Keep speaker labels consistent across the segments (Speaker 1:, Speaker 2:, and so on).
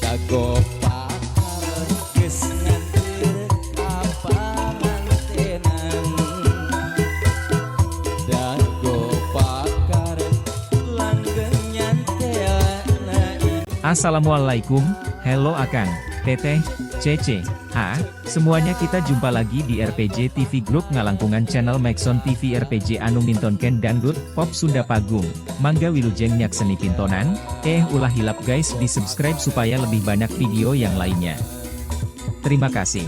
Speaker 1: Dago pakar geus nganteur apa mantenan. Dago pakar langgeng nyanteana.
Speaker 2: Assalamualaikum, hello Akang, Teteh, Cece, semuanya kita jumpa lagi di RPG TV Group ngalangkungan channel Maxon TV RPG anu mintonken dangdut, pop Sunda Pagung, mangga wilujeng nyak seni pintonan, ulah hilap guys di subscribe supaya lebih banyak video yang lainnya. Terima kasih.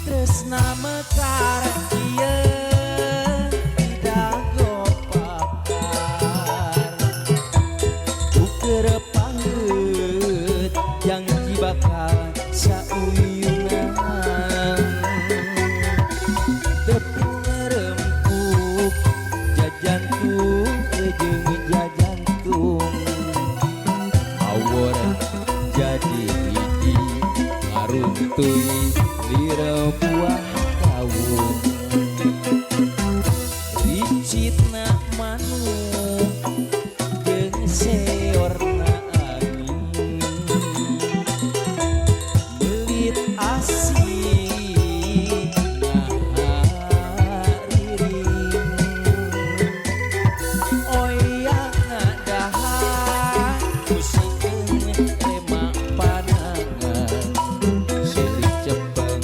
Speaker 1: Tresna mekar ieu dago pakar ukur pangeut janji bakal sauyunan tepung rempuk jajantung jeung jajantung awor jadi hiji ngaruntuy lira buah kawung ricitna manuk jeung seorna angin belit asih ngahariring oyakna dahar musikeun rema panangan silih cepeng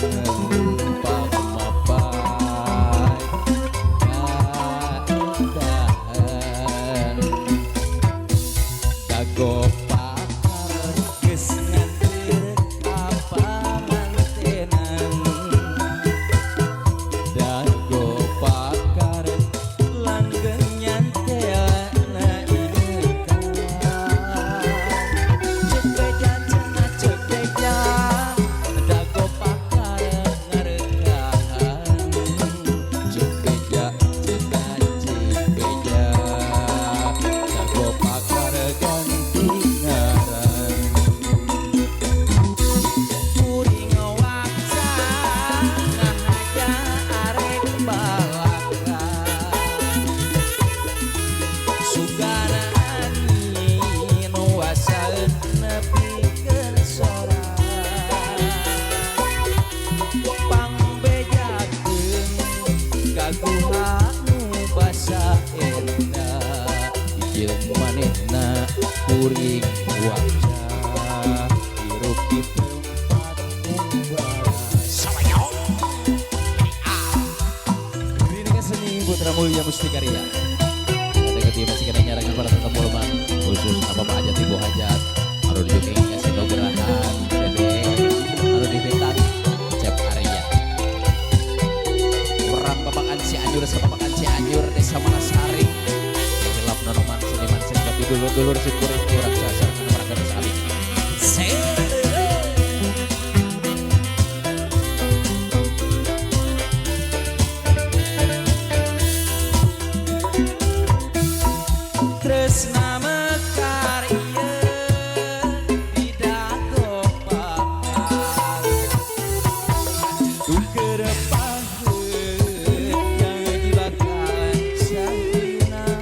Speaker 1: dago pakar geus nganteur apa mantenan. Dago pakar langgeng nyanteana inekan. Cek beja cenah cek beja, dago pakar ngarekahan. Cek beja cenah cek beja, dago pakar ganti ngaran. Kuring waksa ngahaja arek balaka sugana angin wasaeun nepikeun sora pangbejakeun kaguha nu basa endah jeung manehna kuring waksa hirup di tempat umbaras. Ini kan seni Putra Mulia Mustikarya. Ada ketia masih kena nyarangan para tetamu lemah khusus apa-apa hajat ibu hajat anu dijungi kasih gerahan dede anu dibentak Cep Arya orang babakan Cianjur sama babakan Cianjur desa Manasari hilap nonoman seniman seni tapi dulur-dulur syukurin kurang sasar karena mereka saling tresna mekar ieu dago pakar ukur pangeut janji bakal saeunan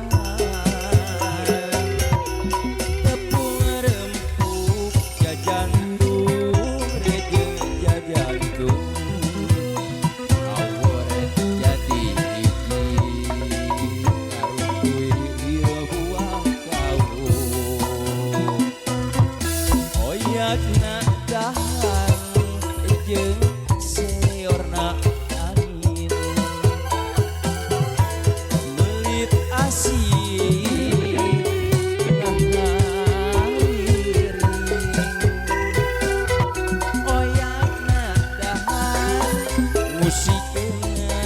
Speaker 1: tepung rempuk jajantung rejeng jajantung awor jadi hiji ngaruntuy lira buah kawung oyakna dahar jeung seorna angin belit asih ngahariring oyakna dahar musikeun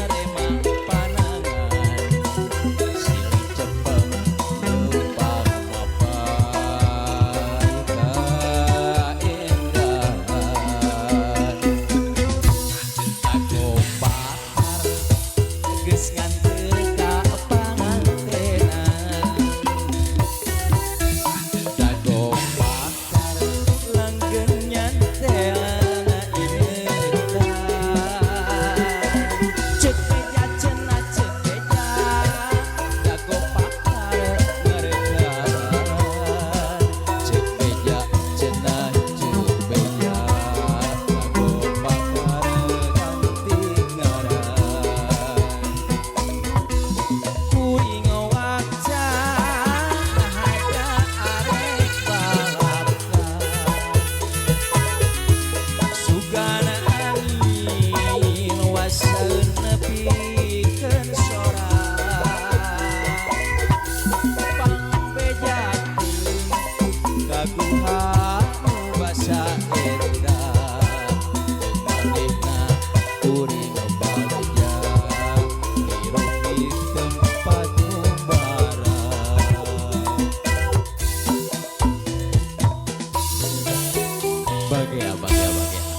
Speaker 1: rema panangan silih cepeng leumpang mapai kaendahan.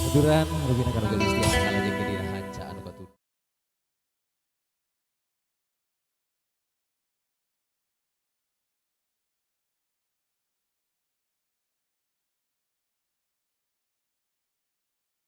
Speaker 1: Keduran Rubina Karoga Istia sekali lagi